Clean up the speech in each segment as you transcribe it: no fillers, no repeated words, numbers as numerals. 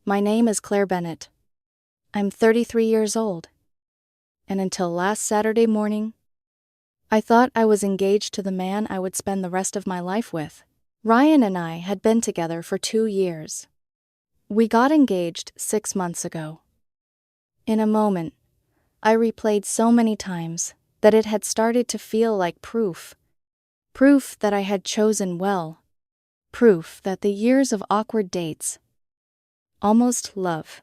My name is Claire Bennett. I'm 33 years old. And until last Saturday morning, I thought I was engaged to the man I would spend the rest of my life with. Ryan and I had been together for 2 years. We got engaged 6 months ago. In a moment, I replayed so many times that it had started to feel like proof. Proof that I had chosen well. Proof that the years of awkward dates, almost love,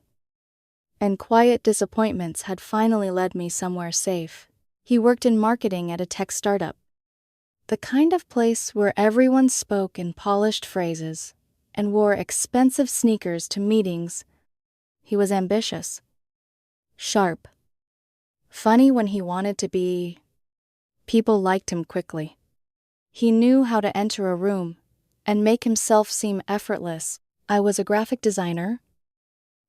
and quiet disappointments had finally led me somewhere safe. He worked in marketing at a tech startup. The kind of place where everyone spoke in polished phrases and wore expensive sneakers to meetings. He was ambitious, sharp, funny when he wanted to be. People liked him quickly. He knew how to enter a room and make himself seem effortless. I was a graphic designer,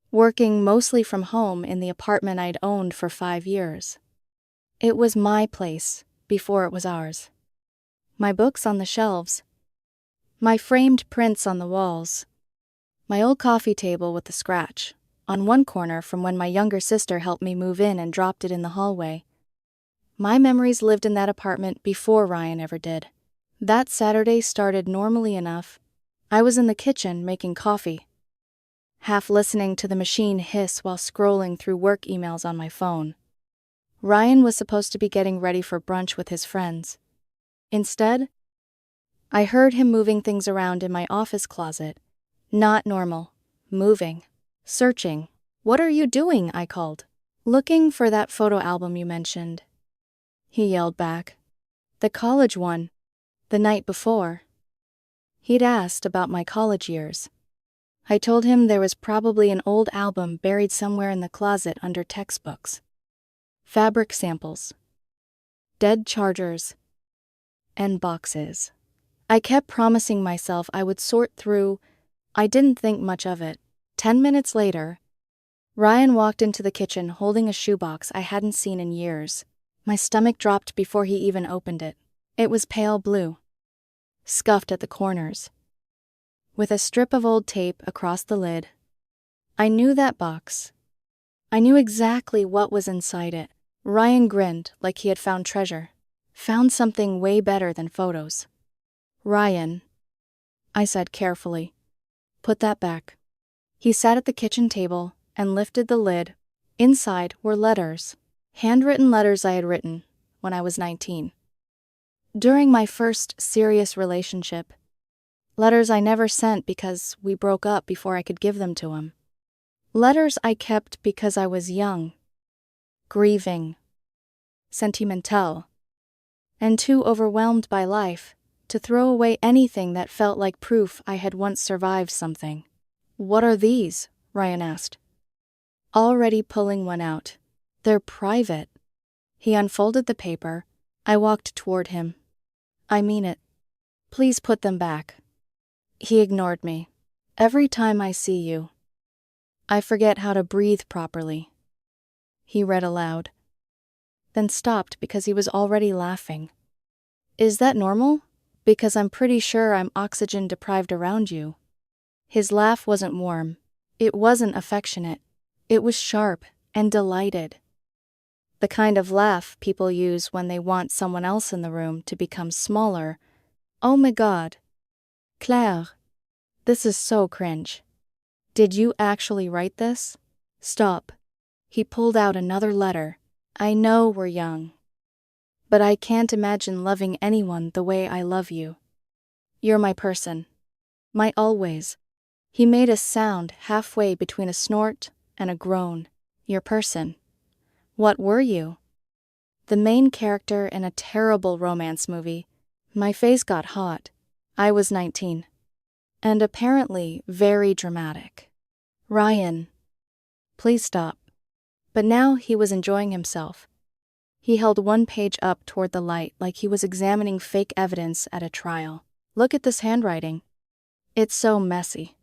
working mostly from home in the apartment I'd owned for 5 years. It was my place before it was ours. My books on the shelves, my framed prints on the walls, my old coffee table with the scratch on one corner from when my younger sister helped me move in and dropped it in the hallway. My memories lived in that apartment before Ryan ever did. That Saturday started normally enough. I was in the kitchen making coffee, half listening to the machine hiss while scrolling through work emails on my phone. Ryan was supposed to be getting ready for brunch with his friends. Instead, I heard him moving things around in my office closet. Not normal. Moving. Searching. "What are you doing?" I called. "Looking for that photo album you mentioned," he yelled back. "The college one. The night before." He'd asked about my college years. I told him there was probably an old album buried somewhere in the closet under textbooks. Fabric samples, dead chargers, and boxes. I kept promising myself I would sort through. I didn't think much of it. 10 minutes later, Ryan walked into the kitchen holding a shoebox I hadn't seen in years. My stomach dropped before he even opened it. It was pale blue, scuffed at the corners, with a strip of old tape across the lid. I knew that box. I knew exactly what was inside it. Ryan grinned like he had found treasure. Found something way better than photos. "Ryan," I said carefully, "put that back." He sat at the kitchen table and lifted the lid. Inside were letters. Handwritten letters I had written when I was 19. During my first serious relationship. Letters I never sent because we broke up before I could give them to him. Letters I kept because I was young, grieving, sentimental, and too overwhelmed by life to throw away anything that felt like proof I had once survived something. "What are these?" Ryan asked, already pulling one out. "They're private." He unfolded the paper. I walked toward him. "I mean it. Please put them back." He ignored me. "Every time I see you, I forget how to breathe properly." He read aloud, then stopped because he was already laughing. "Is that normal? Because I'm pretty sure I'm oxygen deprived around you." His laugh wasn't warm. It wasn't affectionate. It was sharp and delighted. The kind of laugh people use when they want someone else in the room to become smaller. "Oh my God. Claire, this is so cringe. Did you actually write this?" "Stop." He pulled out another letter. "I know we're young, but I can't imagine loving anyone the way I love you. You're my person. My always." He made a sound halfway between a snort and a groan. "Your person. What were you?" The main character in a terrible romance movie. My face got hot. I was 19. And apparently very dramatic. "Ryan, please stop." But now he was enjoying himself. He held one page up toward the light like he was examining fake evidence at a trial. "Look at this handwriting. It's so messy.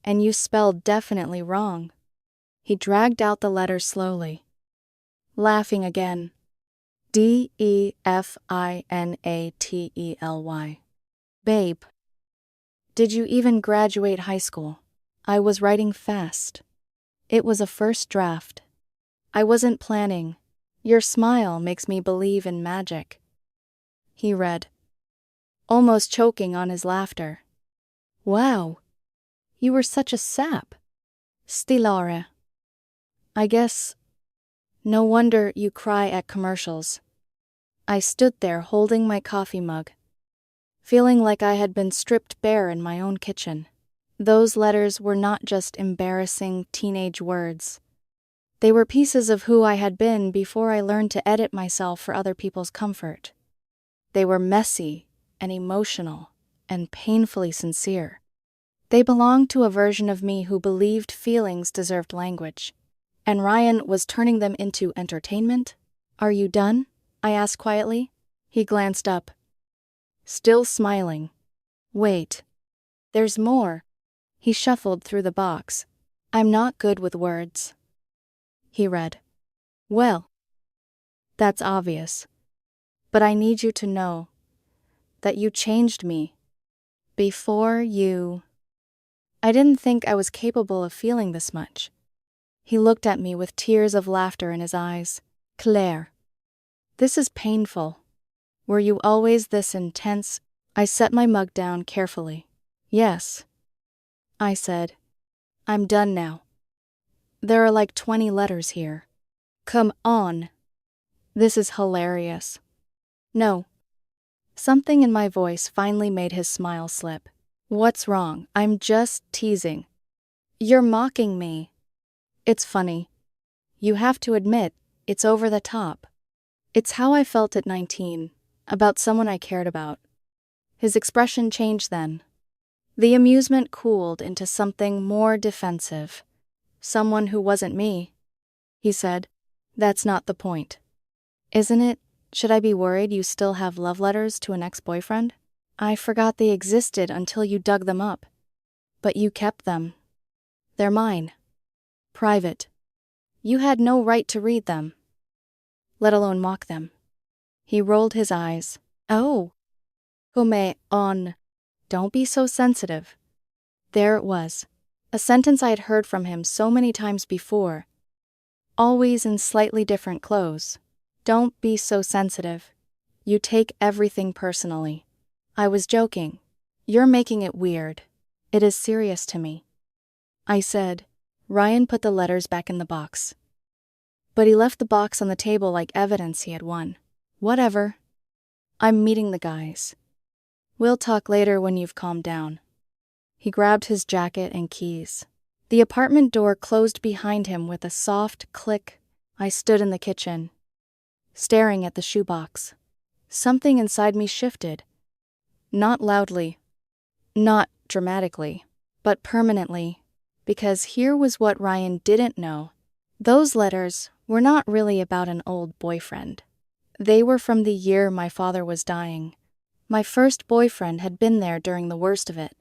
And you spelled definitely wrong." He dragged out the letter slowly, laughing again. "Definately. Babe, did you even graduate high school?" I was writing fast. It was a first draft. I wasn't planning. Your smile makes me believe in magic. He read, almost choking on his laughter. Wow. You were such a sap. Stilare. I guess. No wonder you cry at commercials. I stood there holding my coffee mug, feeling like I had been stripped bare in my own kitchen. Those letters were not just embarrassing teenage words. They were pieces of who I had been before I learned to edit myself for other people's comfort. They were messy and emotional and painfully sincere. They belonged to a version of me who believed feelings deserved language. And Ryan was turning them into entertainment? Are you done? I asked quietly. He glanced up, still smiling. Wait. There's more. He shuffled through the box. I'm not good with words. He read. Well, that's obvious. But I need you to know that you changed me. Before you... I didn't think I was capable of feeling this much. He looked at me with tears of laughter in his eyes. Claire. This is painful. Were you always this intense? I set my mug down carefully. Yes. I said. I'm done now. There are like 20 letters here. Come on. This is hilarious. No. Something in my voice finally made his smile slip. What's wrong? I'm just teasing. You're mocking me. It's funny. You have to admit, it's over the top. It's how I felt at 19, about someone I cared about. His expression changed then. The amusement cooled into something more defensive. Someone who wasn't me. He said, that's not the point. Isn't it? Should I be worried you still have love letters to an ex-boyfriend? I forgot they existed until you dug them up. But you kept them. They're mine. Private. You had no right to read them, let alone mock them. He rolled his eyes. Oh. Come on. Don't be so sensitive. There it was. A sentence I had heard from him so many times before. Always in slightly different clothes. Don't be so sensitive. You take everything personally. I was joking. You're making it weird. It is serious to me. I said. Ryan put the letters back in the box. But he left the box on the table like evidence he had won. Whatever. I'm meeting the guys. We'll talk later when you've calmed down. He grabbed his jacket and keys. The apartment door closed behind him with a soft click. I stood in the kitchen, staring at the shoebox. Something inside me shifted. Not loudly, not dramatically, but permanently, because here was what Ryan didn't know. Those letters were not really about an old boyfriend. They were from the year my father was dying. My first boyfriend had been there during the worst of it.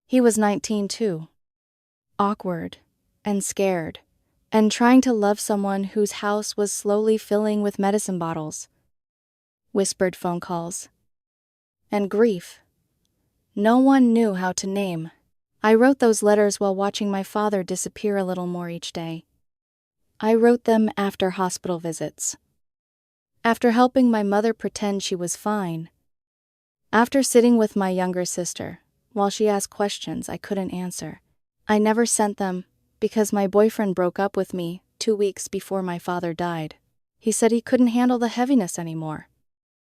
He was 19 too. Awkward and scared, and trying to love someone whose house was slowly filling with medicine bottles, whispered phone calls, and grief no one knew how to name. I wrote those letters while watching my father disappear a little more each day. I wrote them after hospital visits, after helping my mother pretend she was fine, after sitting with my younger sister while she asked questions I couldn't answer. I never sent them because my boyfriend broke up with me 2 weeks before my father died. He said he couldn't handle the heaviness anymore.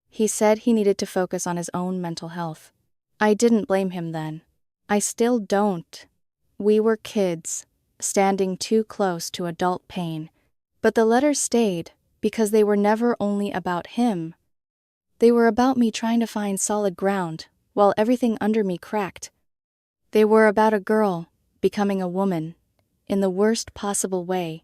He said he needed to focus on his own mental health. I didn't blame him then. I still don't. We were kids, standing too close to adult pain. But the letters stayed because they were never only about him. They were about me trying to find solid ground while everything under me cracked. They were about a girl becoming a woman in the worst possible way,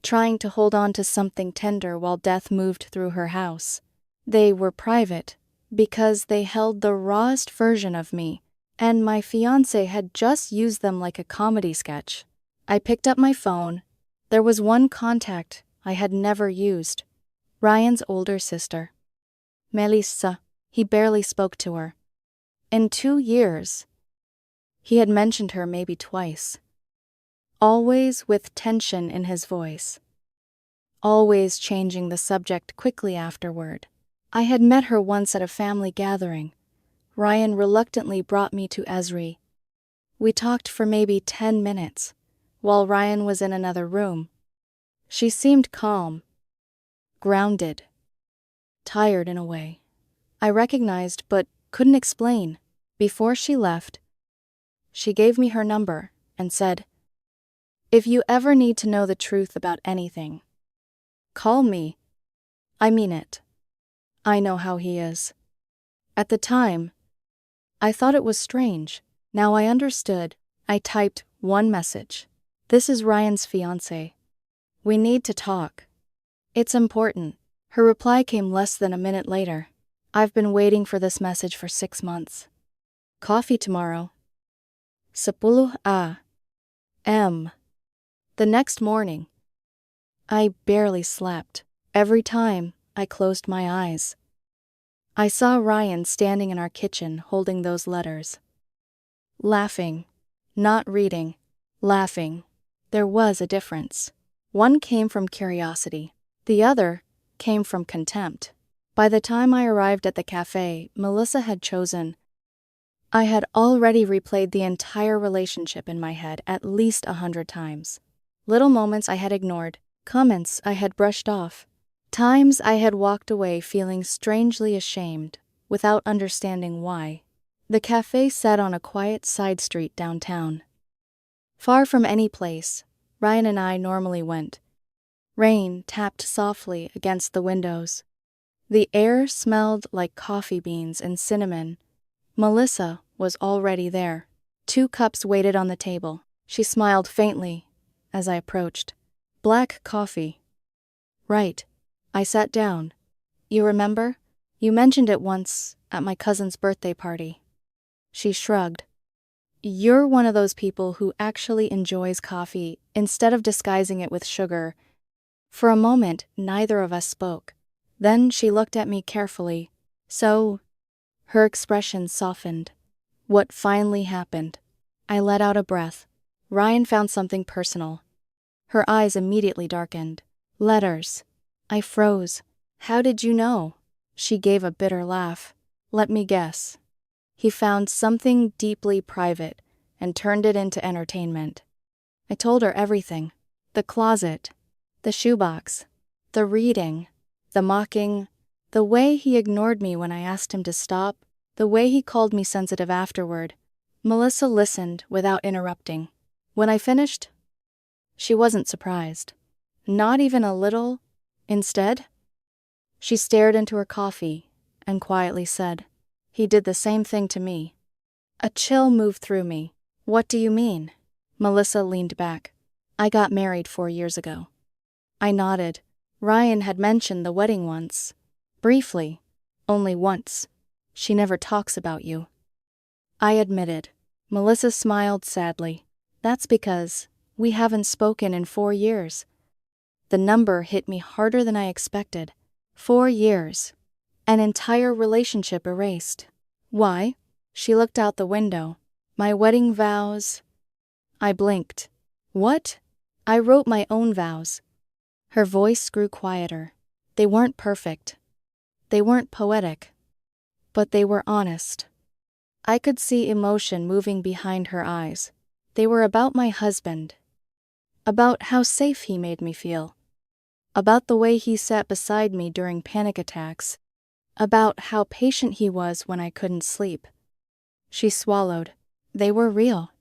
trying to hold on to something tender while death moved through her house. They were private because they held the rawest version of me, and my fiancé had just used them like a comedy sketch. I picked up my phone. There was one contact I had never used. Ryan's older sister. Melissa. He barely spoke to her. In 2 years. He had mentioned her maybe twice. Always with tension in his voice. Always changing the subject quickly afterward. I had met her once at a family gathering. Ryan reluctantly brought me to Esri. We talked for maybe 10 minutes, while Ryan was in another room. She seemed calm, grounded, tired in a way I recognized but couldn't explain. Before she left, she gave me her number and said, "If you ever need to know the truth about anything, call me. I mean it. I know how he is." At the time, I thought it was strange. Now I understood. I typed one message. "This is Ryan's fiancé. We need to talk. It's important." Her reply came less than a minute later. "I've been waiting for this message for 6 months. Coffee tomorrow. 10 a.m. The next morning, I barely slept. Every time I closed my eyes, I saw Ryan standing in our kitchen holding those letters. Laughing, not reading, laughing. There was a difference. One came from curiosity. The other came from contempt. By the time I arrived at the cafe Melissa had chosen, I had already replayed the entire relationship in my head at least 100 times. Little moments I had ignored, comments I had brushed off, times I had walked away feeling strangely ashamed, without understanding why. The cafe sat on a quiet side street downtown. Far from any place Ryan and I normally went. Rain tapped softly against the windows. The air smelled like coffee beans and cinnamon. Melissa was already there. 2 cups waited on the table. She smiled faintly as I approached. "Black coffee." "Right." I sat down. "You remember? You mentioned it once at my cousin's birthday party." She shrugged. "You're one of those people who actually enjoys coffee instead of disguising it with sugar." For a moment, neither of us spoke. Then she looked at me carefully. "So?" Her expression softened. "What finally happened?" I let out a breath. "Ryan found something personal." Her eyes immediately darkened. "Letters." I froze. "How did you know?" She gave a bitter laugh. "Let me guess. He found something deeply private and turned it into entertainment." I told her everything. The closet, the shoebox, the reading, the mocking, the way he ignored me when I asked him to stop, the way he called me sensitive afterward. Melissa listened without interrupting. When I finished, she wasn't surprised. Not even a little. Instead, she stared into her coffee and quietly said, "He did the same thing to me." A chill moved through me. "What do you mean?" Melissa leaned back. "I got married 4 years ago." I nodded. Ryan had mentioned the wedding once. Briefly. Only once. "She never talks about you." I admitted. Melissa smiled sadly. "That's because we haven't spoken in 4 years." The number hit me harder than I expected. 4 years. An entire relationship erased. "Why?" She looked out the window. "My wedding vows." I blinked. "What?" "I wrote my own vows." Her voice grew quieter. They weren't perfect. They weren't poetic. But they were honest. I could see emotion moving behind her eyes. They were about my husband. About how safe he made me feel. About the way he sat beside me during panic attacks. About how patient he was when I couldn't sleep. She swallowed. They were real.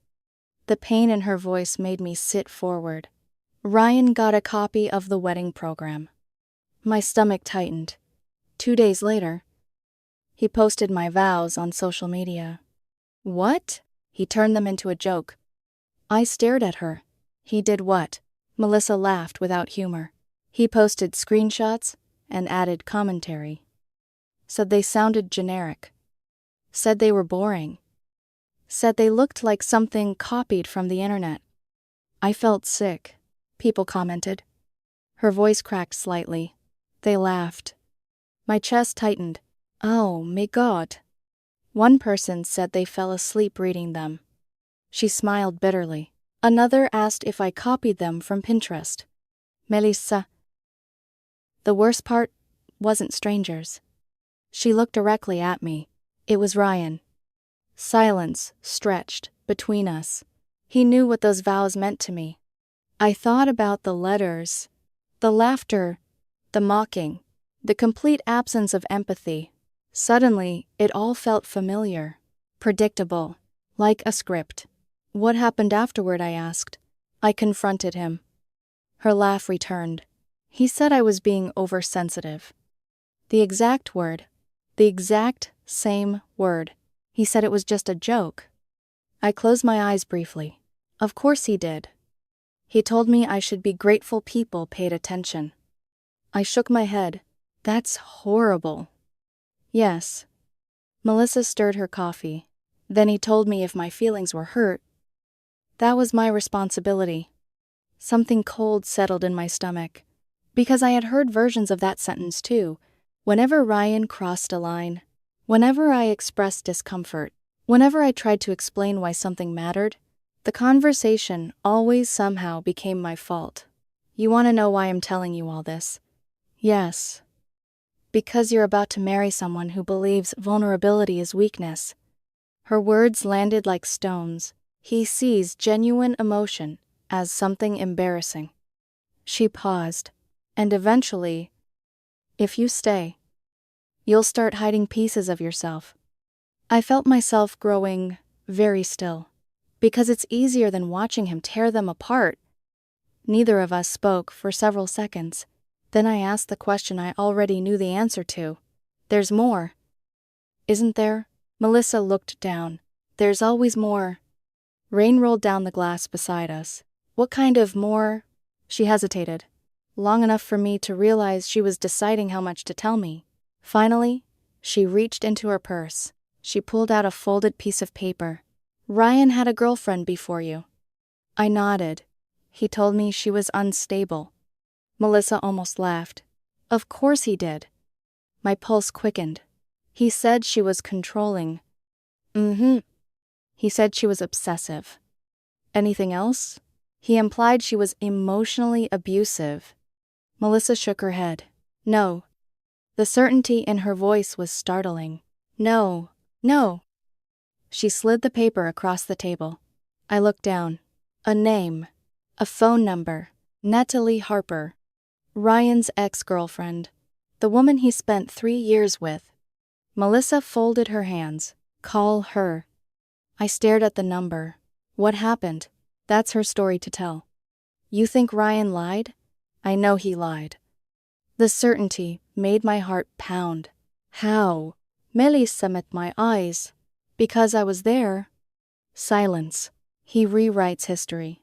The pain in her voice made me sit forward. Ryan got a copy of the wedding program. My stomach tightened. 2 days later, he posted my vows on social media. "What?" He turned them into a joke. I stared at her. "He did what?" Melissa laughed without humor. "He posted screenshots and added commentary. Said they sounded generic. Said they were boring. Said they looked like something copied from the internet." I felt sick. People commented. Her voice cracked slightly. They laughed. My chest tightened. "Oh, my God." One person said they fell asleep reading them. She smiled bitterly. Another asked if I copied them from Pinterest. Melissa. The worst part wasn't strangers. She looked directly at me. It was Ryan. Silence stretched between us. He knew what those vows meant to me. I thought about the letters, the laughter, the mocking, the complete absence of empathy. Suddenly, it all felt familiar, predictable, like a script. What happened afterward, I asked. I confronted him. Her laugh returned. He said I was being oversensitive. The exact same word. He said it was just a joke. I closed my eyes briefly. Of course he did. He told me I should be grateful people paid attention. I shook my head. That's horrible. Yes. Melissa stirred her coffee. Then he told me if my feelings were hurt, that was my responsibility. Something cold settled in my stomach. Because I had heard versions of that sentence too. Whenever Ryan crossed a line, whenever I expressed discomfort, whenever I tried to explain why something mattered, the conversation always somehow became my fault. You want to know why I'm telling you all this? Yes. Because you're about to marry someone who believes vulnerability is weakness. Her words landed like stones. He sees genuine emotion as something embarrassing. She paused, and eventually, if you stay, you'll start hiding pieces of yourself. I felt myself growing very still, because it's easier than watching him tear them apart. Neither of us spoke for several seconds. Then I asked the question I already knew the answer to. There's more. Isn't there? Melissa looked down. There's always more. Rain rolled down the glass beside us. What kind of more? She hesitated, long enough for me to realize she was deciding how much to tell me. Finally, she reached into her purse. She pulled out a folded piece of paper. Ryan had a girlfriend before you. I nodded. He told me she was unstable. Melissa almost laughed. Of course he did. My pulse quickened. He said she was controlling. He said she was obsessive. Anything else? He implied she was emotionally abusive. Melissa shook her head. No. The certainty in her voice was startling. No. She slid the paper across the table. I looked down. A name. A phone number. Natalie Harper. Ryan's ex-girlfriend. The woman he spent 3 years with. Melissa folded her hands. Call her. I stared at the number. What happened? That's her story to tell. You think Ryan lied? I know he lied. The certainty made my heart pound. How? Melissa met my eyes. Because I was there. Silence. He rewrites history.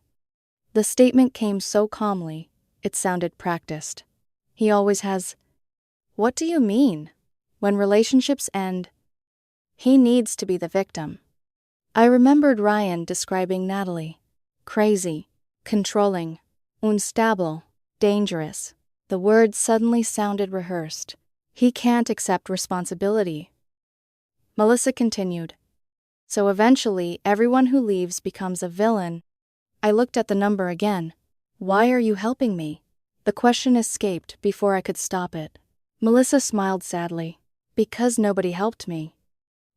The statement came so calmly, it sounded practiced. He always has. What do you mean? When relationships end, he needs to be the victim. I remembered Ryan describing Natalie. Crazy, controlling, unstable, dangerous. The words suddenly sounded rehearsed. He can't accept responsibility. Melissa continued. So eventually, everyone who leaves becomes a villain. I looked at the number again. Why are you helping me? The question escaped before I could stop it. Melissa smiled sadly. Because nobody helped me.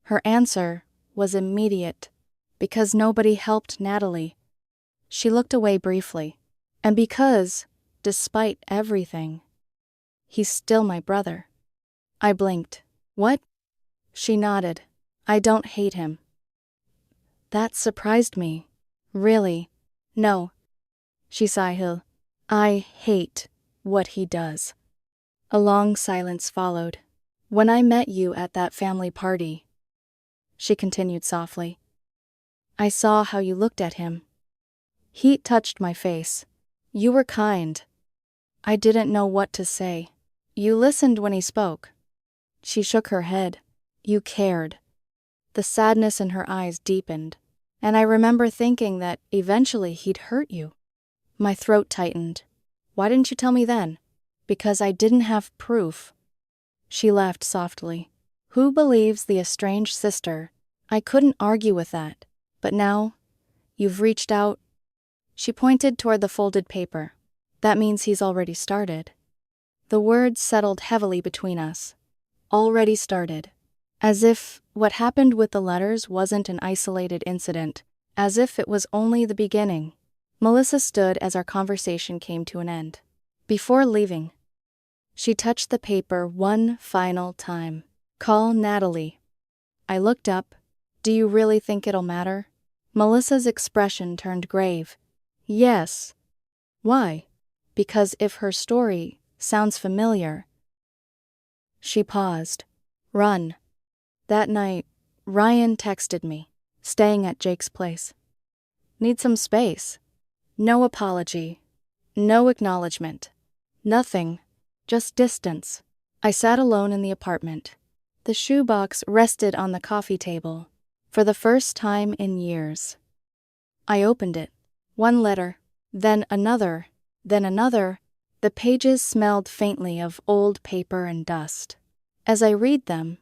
Her answer was immediate. Because nobody helped Natalie. She looked away briefly. And because, despite everything, he's still my brother. I blinked. What? She nodded. I don't hate him. That surprised me. Really? No. She sighed. I hate what he does. A long silence followed. When I met you at that family party, she continued softly, I saw how you looked at him. Heat touched my face. You were kind. I didn't know what to say. You listened when he spoke. She shook her head. You cared. The sadness in her eyes deepened, and I remember thinking that eventually he'd hurt you. My throat tightened. Why didn't you tell me then? Because I didn't have proof. She laughed softly. Who believes the estranged sister? I couldn't argue with that. But now, You've reached out. She pointed toward the folded paper. That means he's already started. The words settled heavily between us. Already started. As if what happened with the letters wasn't an isolated incident. As if it was only the beginning. Melissa stood as our conversation came to an end. Before leaving, she touched the paper one final time. Call Natalie. I looked up. Do you really think it'll matter? Melissa's expression turned grave. Yes. Why? Because if her story sounds familiar. She paused. Run. That night, Ryan texted me, staying at Jake's place. Need some space. No apology. No acknowledgement. Nothing. Just distance. I sat alone in the apartment. The shoebox rested on the coffee table. For the first time in years. I opened it. One letter. Then another. Then another. The pages smelled faintly of old paper and dust. As I read them,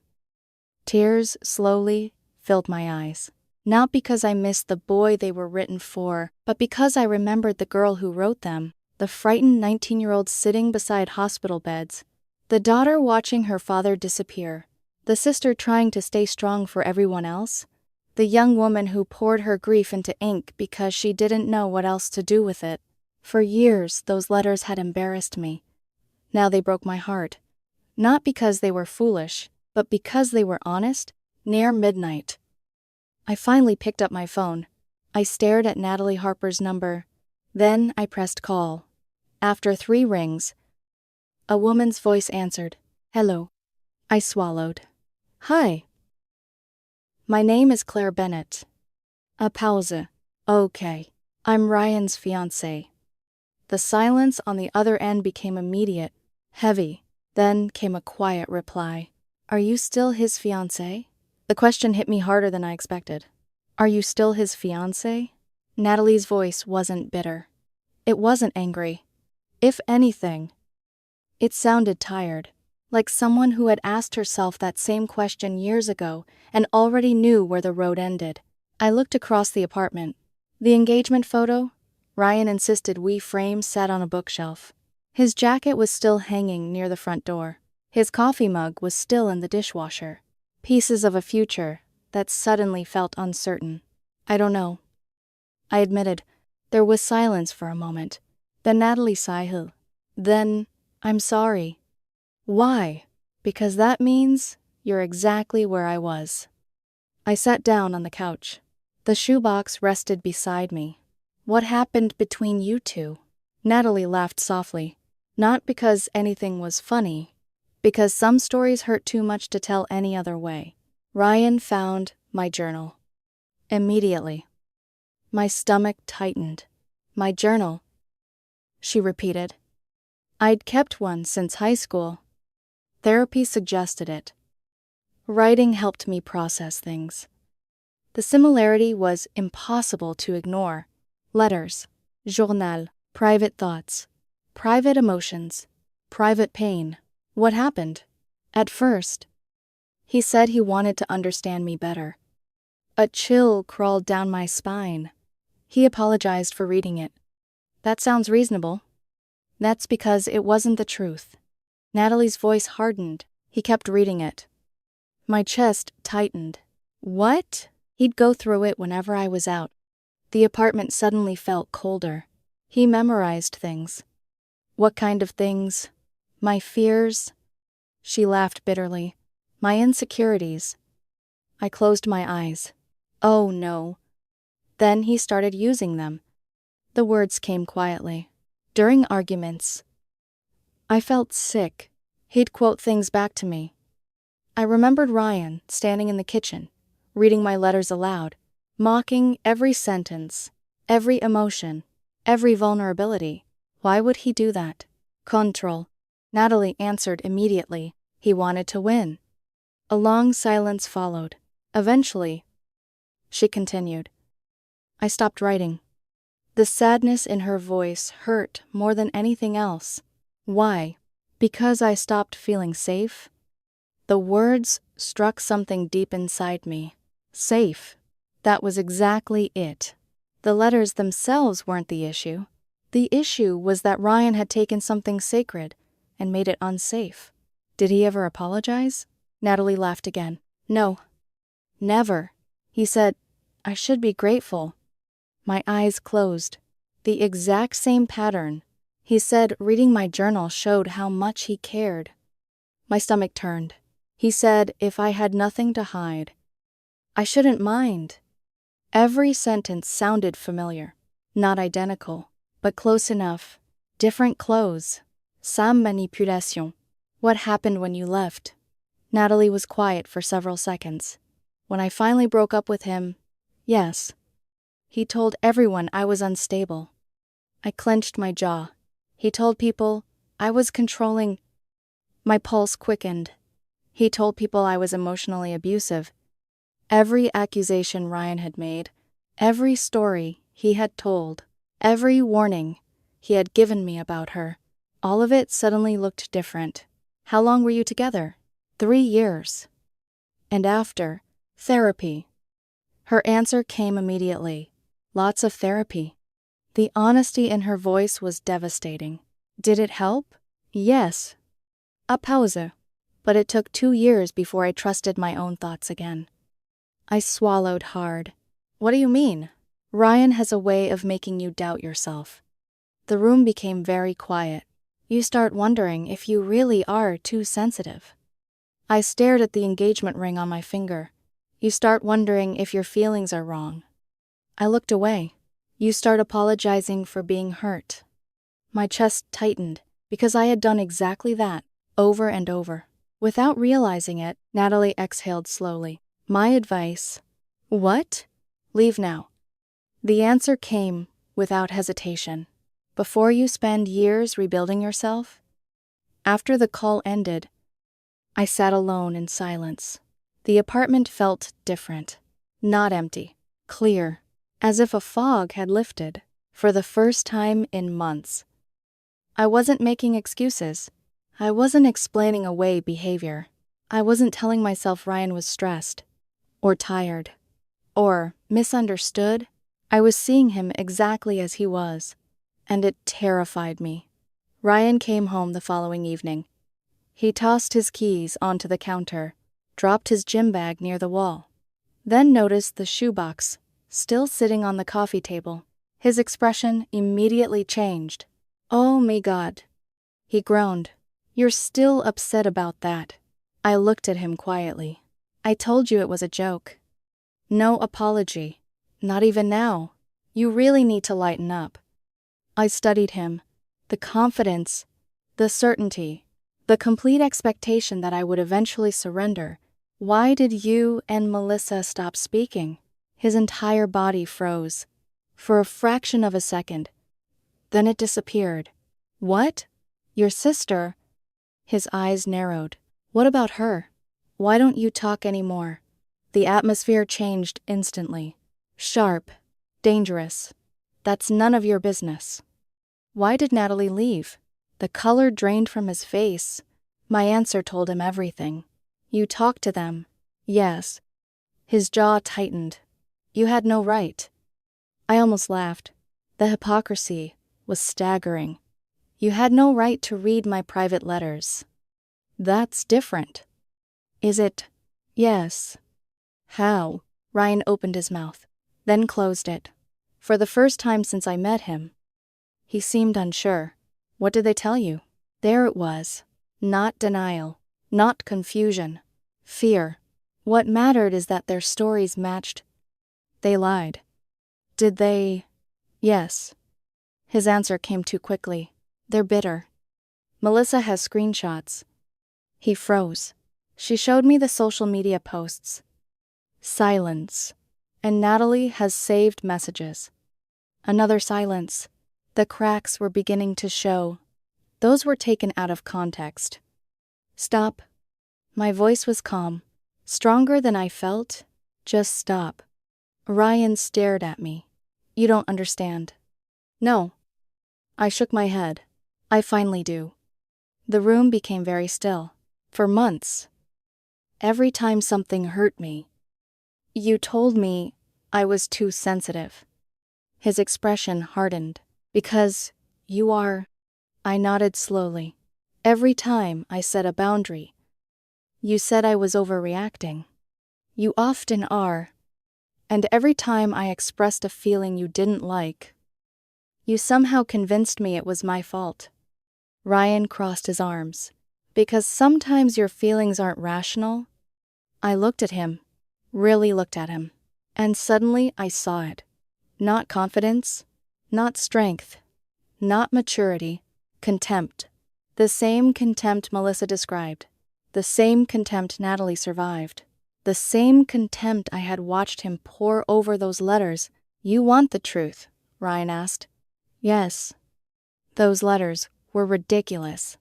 tears slowly filled my eyes. Not because I missed the boy they were written for, but because I remembered the girl who wrote them, the frightened 19-year-old sitting beside hospital beds, the daughter watching her father disappear, the sister trying to stay strong for everyone else, the young woman who poured her grief into ink because she didn't know what else to do with it. For years, those letters had embarrassed me. Now they broke my heart. Not because they were foolish, but because they were honest. Near midnight, I finally picked up my phone. I stared at Natalie Harper's number. Then I pressed call. After 3 rings, a woman's voice answered. Hello. I swallowed. Hi. My name is Claire Bennett. A pause. Okay. I'm Ryan's fiancé. The silence on the other end became immediate, heavy. Then came a quiet reply. Are you still his fiancé? The question hit me harder than I expected. Are you still his fiancé? Natalie's voice wasn't bitter. It wasn't angry. If anything, it sounded tired, like someone who had asked herself that same question years ago and already knew where the road ended. I looked across the apartment. The engagement photo, Ryan insisted we frame, sat on a bookshelf. His jacket was still hanging near the front door. His coffee mug was still in the dishwasher. Pieces of a future that suddenly felt uncertain. I don't know. I admitted. There was silence for a moment. Then Natalie sighed. Then, I'm sorry. Why? Because that means you're exactly where I was. I sat down on the couch. The shoebox rested beside me. What happened between you two? Natalie laughed softly. Not because anything was funny, because some stories hurt too much to tell any other way. Ryan found my journal. Immediately. My stomach tightened. My journal, she repeated. I'd kept one since high school. Therapy suggested it. Writing helped me process things. The similarity was impossible to ignore. Letters, journal, private thoughts, private emotions, private pain. What happened? At first, he said he wanted to understand me better. A chill crawled down my spine. He apologized for reading it. That sounds reasonable. That's because it wasn't the truth. Natalie's voice hardened. He kept reading it. My chest tightened. What? He'd go through it whenever I was out. The apartment suddenly felt colder. He memorized things. What kind of things? My fears? She laughed bitterly. My insecurities. I closed my eyes. Oh no. Then he started using them. The words came quietly. During arguments, I felt sick. He'd quote things back to me. I remembered Ryan standing in the kitchen, reading my letters aloud, mocking every sentence, every emotion, every vulnerability. Why would he do that? Control. Natalie answered immediately. He wanted to win. A long silence followed. Eventually, she continued. I stopped writing. The sadness in her voice hurt more than anything else. Why? Because I stopped feeling safe? The words struck something deep inside me. Safe. That was exactly it. The letters themselves weren't the issue. The issue was that Ryan had taken something sacred and made it unsafe. Did he ever apologize? Natalie laughed again. No. Never. He said, I should be grateful. My eyes closed. The exact same pattern. He said reading my journal showed how much he cared. My stomach turned. He said if I had nothing to hide, I shouldn't mind. Every sentence sounded familiar. Not identical, but close enough. Different clothes. Sans manipulation. What happened when you left? Natalie was quiet for several seconds. When I finally broke up with him, yes. He told everyone I was unstable. I clenched my jaw. He told people I was controlling. My pulse quickened. He told people I was emotionally abusive. Every accusation Ryan had made, every story he had told, every warning he had given me about her, all of it suddenly looked different. How long were you together? 3 years. And after, therapy. Her answer came immediately. Lots of therapy. The honesty in her voice was devastating. Did it help? Yes. A pause. But it took 2 years before I trusted my own thoughts again. I swallowed hard. What do you mean? Ryan has a way of making you doubt yourself. The room became very quiet. You start wondering if you really are too sensitive. I stared at the engagement ring on my finger. You start wondering if your feelings are wrong. I looked away. You start apologizing for being hurt. My chest tightened because I had done exactly that, over and over. Without realizing it, Natalie exhaled slowly. My advice. What? Leave now. The answer came without hesitation. Before you spend years rebuilding yourself? After the call ended, I sat alone in silence. The apartment felt different. Not empty. Clear. As if a fog had lifted. For the first time in months. I wasn't making excuses. I wasn't explaining away behavior. I wasn't telling myself Ryan was stressed. Or tired. Or misunderstood. I was seeing him exactly as he was. And it terrified me. Ryan came home the following evening. He tossed his keys onto the counter, dropped his gym bag near the wall, then noticed the shoebox still sitting on the coffee table. His expression immediately changed. Oh my God. He groaned. You're still upset about that. I looked at him quietly. I told you it was a joke. No apology. Not even now. You really need to lighten up. I studied him. The confidence, the certainty, the complete expectation that I would eventually surrender. Why did you and Melissa stop speaking? His entire body froze. For a fraction of a second. Then it disappeared. What? Your sister? His eyes narrowed. What about her? Why don't you talk anymore? The atmosphere changed instantly. Sharp. Dangerous. That's none of your business. Why did Natalie leave? The color drained from his face. My answer told him everything. You talked to them. Yes. His jaw tightened. You had no right. I almost laughed. The hypocrisy was staggering. You had no right to read my private letters. That's different. Is it? Yes. How? Ryan opened his mouth, then closed it. For the first time since I met him. He seemed unsure. What did they tell you? There it was. Not denial. Not confusion. Fear. What mattered is that their stories matched. They lied. Did they? Yes. His answer came too quickly. They're bitter. Melissa has screenshots. He froze. She showed me the social media posts. Silence. And Natalie has saved messages. Another silence. The cracks were beginning to show. Those were taken out of context. Stop. My voice was calm. Stronger than I felt. Just stop. Ryan stared at me. You don't understand. No. I shook my head. I finally do. The room became very still. For months. Every time something hurt me. You told me I was too sensitive. His expression hardened. Because you are. I nodded slowly. Every time I set a boundary, you said I was overreacting. You often are. And every time I expressed a feeling you didn't like, you somehow convinced me it was my fault. Ryan crossed his arms. Because sometimes your feelings aren't rational. I looked at him, really looked at him, and suddenly I saw it. Not confidence, not strength, not maturity, contempt. The same contempt Melissa described, the same contempt Natalie survived, the same contempt I had watched him pour over those letters. You want the truth? Ryan asked. Yes. Those letters were ridiculous.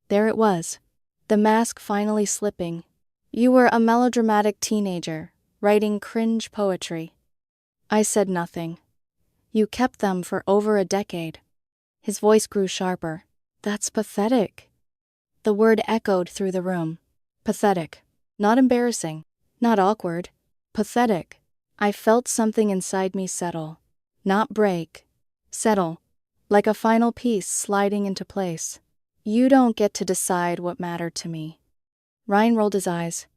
There it was, the mask finally slipping. You were a melodramatic teenager, writing cringe poetry. I said nothing. You kept them for over a decade. His voice grew sharper. That's pathetic. The word echoed through the room. Pathetic. Not embarrassing. Not awkward. Pathetic. I felt something inside me settle. Not break. Settle. Like a final piece sliding into place. You don't get to decide what mattered to me. Ryan rolled his eyes.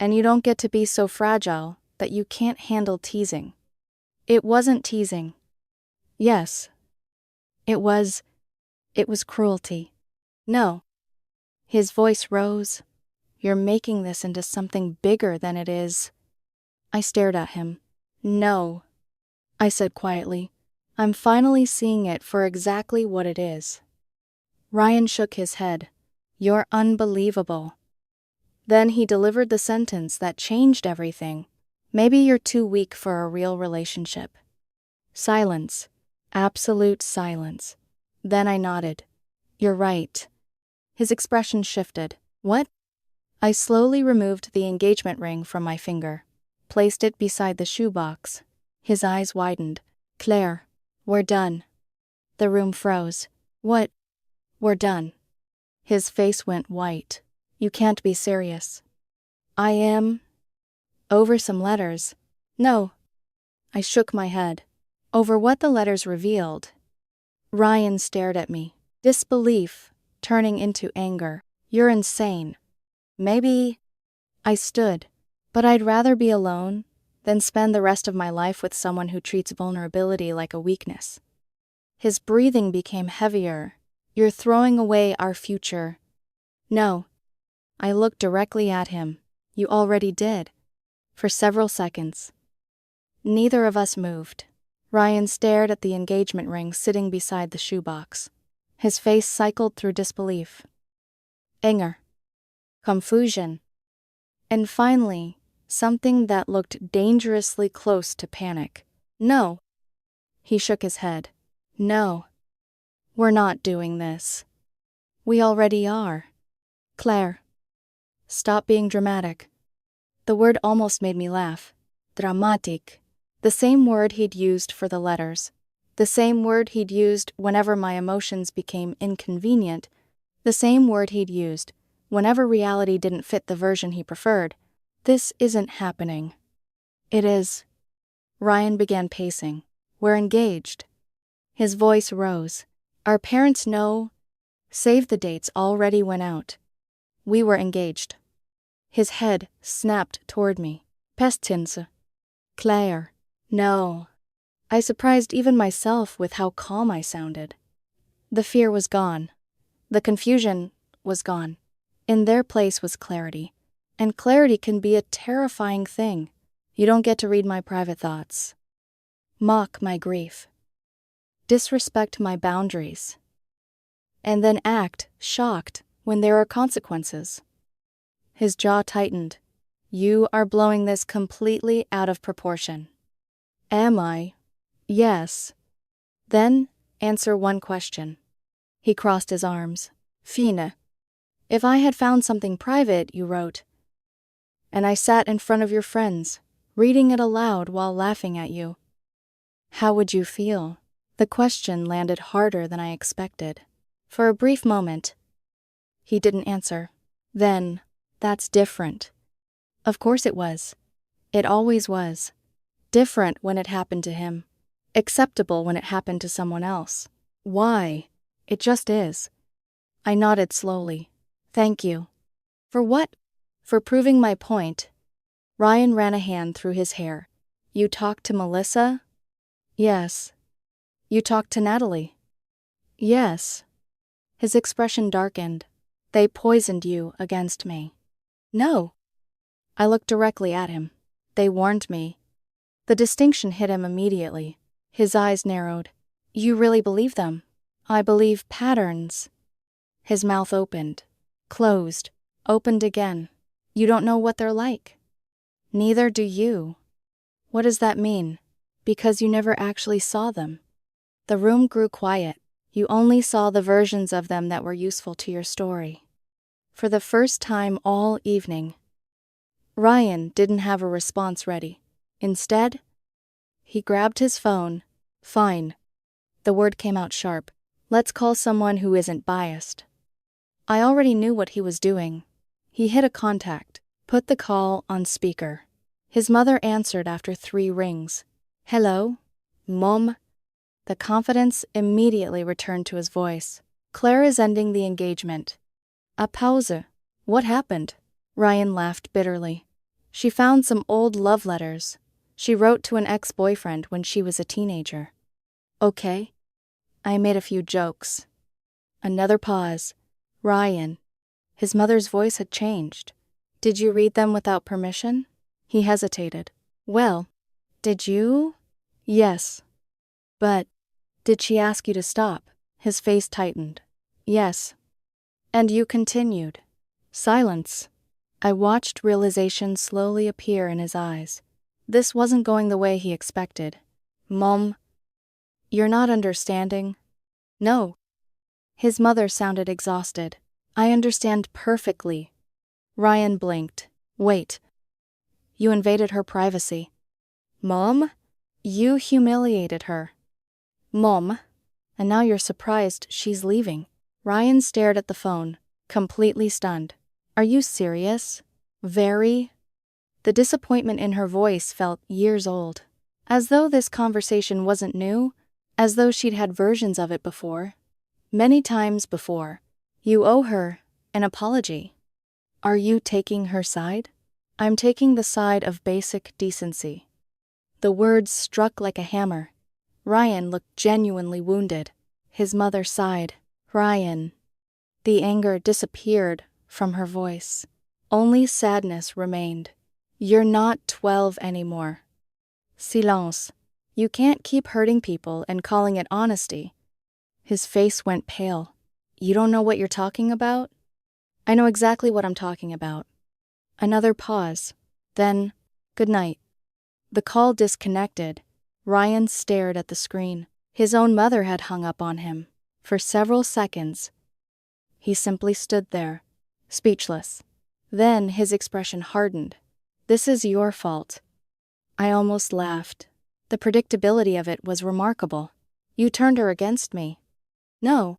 And you don't get to be so fragile that you can't handle teasing. It wasn't teasing. Yes. It was cruelty. No. His voice rose. You're making this into something bigger than it is. I stared at him. No. I said quietly. I'm finally seeing it for exactly what it is. Ryan shook his head. You're unbelievable. Then he delivered the sentence that changed everything. Maybe you're too weak for a real relationship. Silence. Absolute silence. Then I nodded. You're right. His expression shifted. What? I slowly removed the engagement ring from my finger, placed it beside the shoebox. His eyes widened. Claire, we're done. The room froze. What? We're done. His face went white. You can't be serious. I am. Over some letters. No. I shook my head. Over what the letters revealed. Ryan stared at me. Disbelief, turning into anger. You're insane. Maybe. I stood. But I'd rather be alone than spend the rest of my life with someone who treats vulnerability like a weakness. His breathing became heavier. You're throwing away our future. No. I looked directly at him. You already did. For several seconds. Neither of us moved. Ryan stared at the engagement ring sitting beside the shoebox. His face cycled through disbelief. Anger. Confusion. And finally, something that looked dangerously close to panic. No. He shook his head. No. We're not doing this. We already are. Claire. Stop being dramatic. The word almost made me laugh. Dramatic. The same word he'd used for the letters. The same word he'd used whenever my emotions became inconvenient. The same word he'd used whenever reality didn't fit the version he preferred. This isn't happening. It is. Ryan began pacing. We're engaged. His voice rose. Our parents know. Save the dates already went out. We were engaged. His head snapped toward me. Pestinse. Claire. No. I surprised even myself with how calm I sounded. The fear was gone. The confusion was gone. In their place was clarity. And clarity can be a terrifying thing. You don't get to read my private thoughts. Mock my grief. Disrespect my boundaries. And then act shocked when there are consequences. His jaw tightened. You are blowing this completely out of proportion. Am I? Yes. Then answer one question. He crossed his arms. Fine. If I had found something private, you wrote, and I sat in front of your friends, reading it aloud while laughing at you, how would you feel? The question landed harder than I expected. For a brief moment, he didn't answer. Then, that's different. Of course it was. It always was. Different when it happened to him. acceptable when it happened to someone else. Why? It just is. I nodded slowly. Thank you. For what? For proving my point. Ryan ran a hand through his hair. You talked to Melissa? Yes. You talked to Natalie? Yes. His expression darkened. They poisoned you against me. No. I looked directly at him. They warned me. The distinction hit him immediately. His eyes narrowed. You really believe them? I believe patterns. His mouth opened, closed, opened again. You don't know what they're like. Neither do you. What does that mean? Because you never actually saw them. The room grew quiet. You only saw the versions of them that were useful to your story. For the first time all evening, Ryan didn't have a response ready. Instead, he grabbed his phone. Fine. The word came out sharp. Let's call someone who isn't biased. I already knew what he was doing. He hit a contact, put the call on speaker. His mother answered after 3 rings. Hello? Mom? The confidence immediately returned to his voice. Claire is ending the engagement. A pause. What happened? Ryan laughed bitterly. She found some old love letters. She wrote to an ex-boyfriend when she was a teenager. Okay. I made a few jokes. Another pause. Ryan. His mother's voice had changed. Did you read them without permission? He hesitated. Well, did you? Yes. But, did she ask you to stop? His face tightened. Yes. And you continued. Silence. I watched realization slowly appear in his eyes. This wasn't going the way he expected. Mom, you're not understanding? No. His mother sounded exhausted. I understand perfectly. Ryan blinked. Wait. You invaded her privacy. Mom? You humiliated her. Mom? And now you're surprised she's leaving. Ryan stared at the phone, completely stunned. Are you serious? Very? The disappointment in her voice felt years old. As though this conversation wasn't new, as though she'd had versions of it before. Many times before. You owe her an apology. Are you taking her side? I'm taking the side of basic decency. The words struck like a hammer. Ryan looked genuinely wounded. His mother sighed. Ryan. The anger disappeared from her voice. Only sadness remained. You're not 12 anymore. Silence. You can't keep hurting people and calling it honesty. His face went pale. You don't know what you're talking about? I know exactly what I'm talking about. Another pause. Then, good night. The call disconnected. Ryan stared at the screen. His own mother had hung up on him. For several seconds, he simply stood there, speechless. Then his expression hardened. This is your fault. I almost laughed. The predictability of it was remarkable. You turned her against me. No.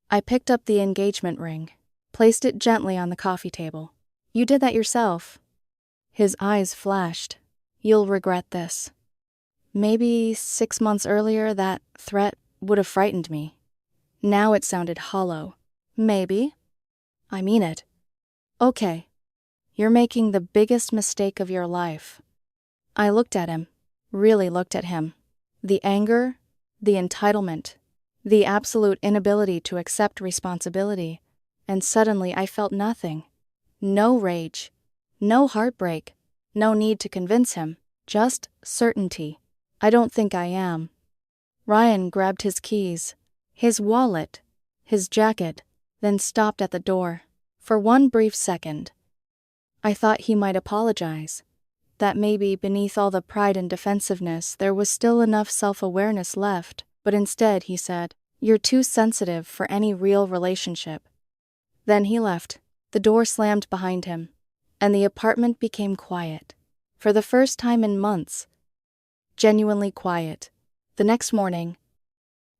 I picked up the engagement ring, placed it gently on the coffee table. You did that yourself. His eyes flashed. You'll regret this. Maybe 6 months earlier that threat would have frightened me. Now it sounded hollow. Maybe. I mean it. Okay. You're making the biggest mistake of your life. I looked at him, really looked at him. The anger, the entitlement, the absolute inability to accept responsibility, and suddenly I felt nothing. No rage, no heartbreak, no need to convince him, just certainty. I don't think I am. Ryan grabbed his keys, his wallet, his jacket, then stopped at the door. For one brief second, I thought he might apologize. That maybe beneath all the pride and defensiveness there was still enough self-awareness left, but instead he said, "You're too sensitive for any real relationship." Then he left. The door slammed behind him, and the apartment became quiet. For the first time in months. Genuinely quiet. The next morning,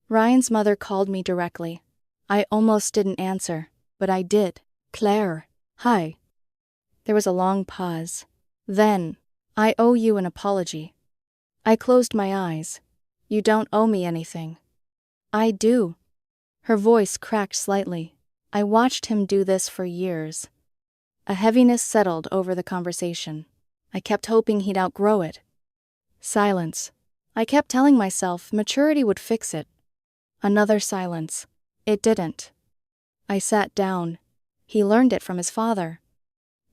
Ryan's mother called me directly. I almost didn't answer, but I did. Claire. Hi. There was a long pause. Then, I owe you an apology. I closed my eyes. You don't owe me anything. I do. Her voice cracked slightly. I watched him do this for years. A heaviness settled over the conversation. I kept hoping he'd outgrow it. Silence. I kept telling myself maturity would fix it. Another silence. It didn't. I sat down. He learned it from his father.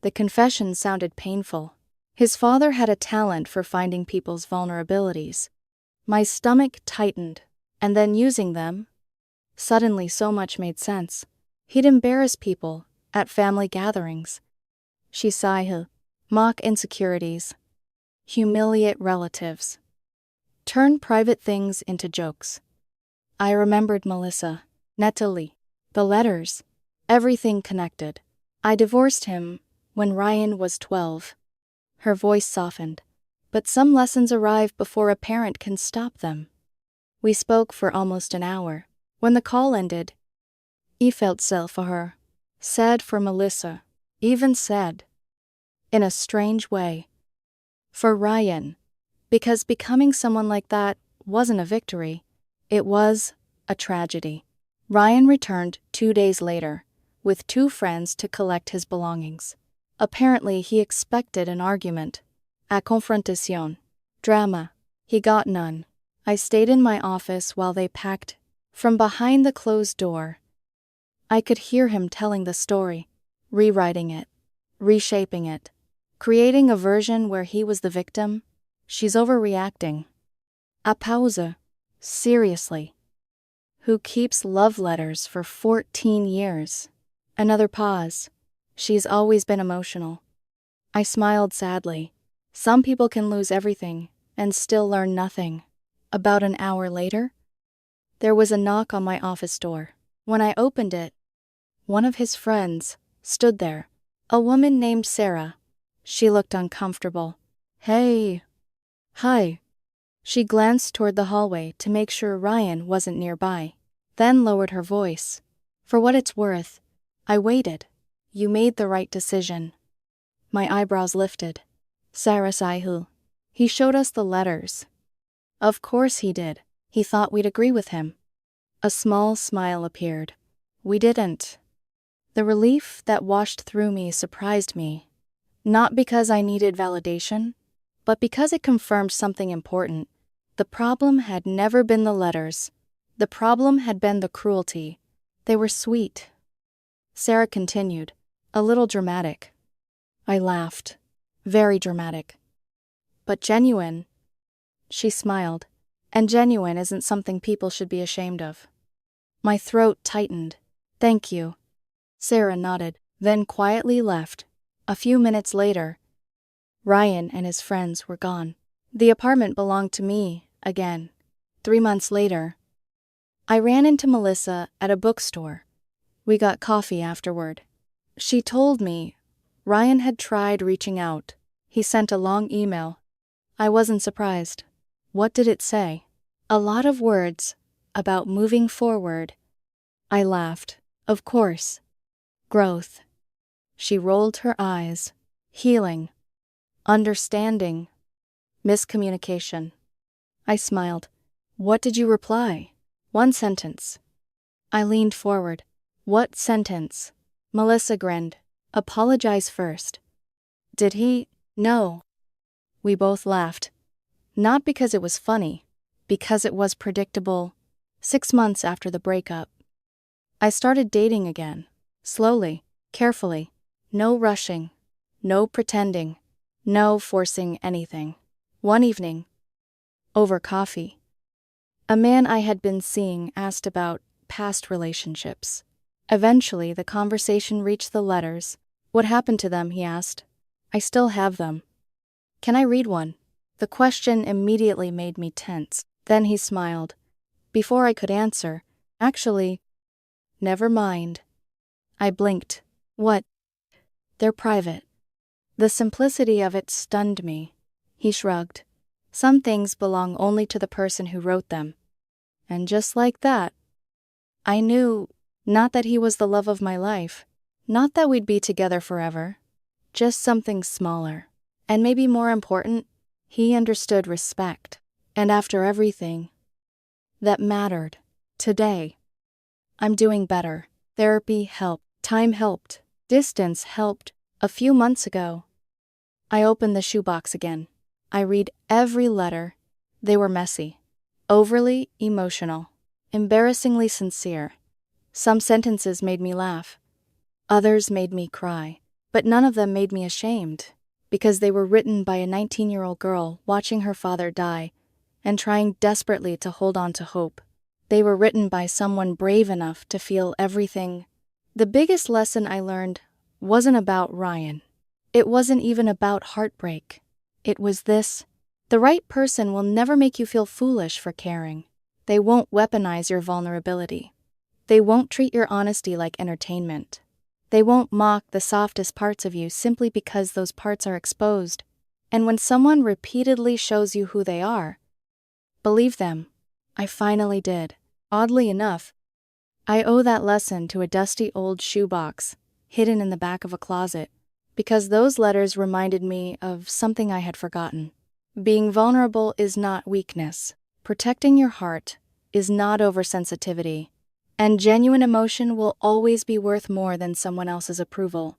The confession sounded painful. His father had a talent for finding people's vulnerabilities. My stomach tightened, and then using them. Suddenly so much made sense. He'd embarrass people at family gatherings. She sighed. Mock insecurities. Humiliate relatives. Turn private things into jokes. I remembered Melissa, Natalie, the letters, everything connected. I divorced him when Ryan was 12. Her voice softened. But some lessons arrive before a parent can stop them. We spoke for almost an hour. When the call ended, he felt sad for her. Sad for Melissa. Even sad. In a strange way. For Ryan. Because becoming someone like that wasn't a victory. It was a tragedy. Ryan returned 2 days later, with 2 friends to collect his belongings. Apparently he expected an argument. A confrontation. Drama. He got none. I stayed in my office while they packed. From behind the closed door, I could hear him telling the story, rewriting it, reshaping it, creating a version where he was the victim. She's overreacting. A pause. Seriously. Who keeps love letters for 14 years? Another pause. She's always been emotional. I smiled sadly. Some people can lose everything and still learn nothing. About an hour later, there was a knock on my office door. When I opened it, one of his friends stood there. A woman named Sarah. She looked uncomfortable. Hey. Hi. She glanced toward the hallway to make sure Ryan wasn't nearby, then lowered her voice. For what it's worth, I waited. You made the right decision. My eyebrows lifted. Sarah sighed. He showed us the letters. Of course he did. He thought we'd agree with him. A small smile appeared. We didn't. The relief that washed through me surprised me. Not because I needed validation, but because it confirmed something important. The problem had never been the letters. The problem had been the cruelty. They were sweet. Sarah continued, a little dramatic. I laughed. Very dramatic. But genuine. She smiled. And genuine isn't something people should be ashamed of. My throat tightened. Thank you. Sarah nodded, then quietly left. A few minutes later, Ryan and his friends were gone. The apartment belonged to me, again. 3 months later, I ran into Melissa at a bookstore. We got coffee afterward. She told me Ryan had tried reaching out. He sent a long email. I wasn't surprised. What did it say? A lot of words about moving forward. I laughed. Of course. Growth. She rolled her eyes. Healing. Understanding. Miscommunication. I smiled. What did you reply? 1 sentence. I leaned forward. What sentence? Melissa grinned. Apologize first. Did he? No. We both laughed. Not because it was funny, because it was predictable. 6 months after the breakup, I started dating again. Slowly, carefully. No rushing. No pretending. No forcing anything. One evening, over coffee, a man I had been seeing asked about past relationships. Eventually, the conversation reached the letters. What happened to them, he asked. I still have them. Can I read one? The question immediately made me tense. Then he smiled. Before I could answer, actually, never mind. I blinked. What? They're private. The simplicity of it stunned me. He shrugged. Some things belong only to the person who wrote them. And just like that, I knew, not that he was the love of my life, not that we'd be together forever, just something smaller. And maybe more important, he understood respect. And after everything, that mattered. Today, I'm doing better. Therapy helped. Time helped. Distance helped. A few months ago, I opened the shoebox again. I read every letter. They were messy, overly emotional, embarrassingly sincere. Some sentences made me laugh. Others made me cry. But none of them made me ashamed, because they were written by a 19-year-old girl watching her father die and trying desperately to hold on to hope. They were written by someone brave enough to feel everything. The biggest lesson I learned wasn't about Ryan. It wasn't even about heartbreak. It was this: the right person will never make you feel foolish for caring. They won't weaponize your vulnerability. They won't treat your honesty like entertainment. They won't mock the softest parts of you simply because those parts are exposed. And when someone repeatedly shows you who they are, believe them. I finally did. Oddly enough, I owe that lesson to a dusty old shoebox hidden in the back of a closet, because those letters reminded me of something I had forgotten. Being vulnerable is not weakness. Protecting your heart is not oversensitivity. And genuine emotion will always be worth more than someone else's approval.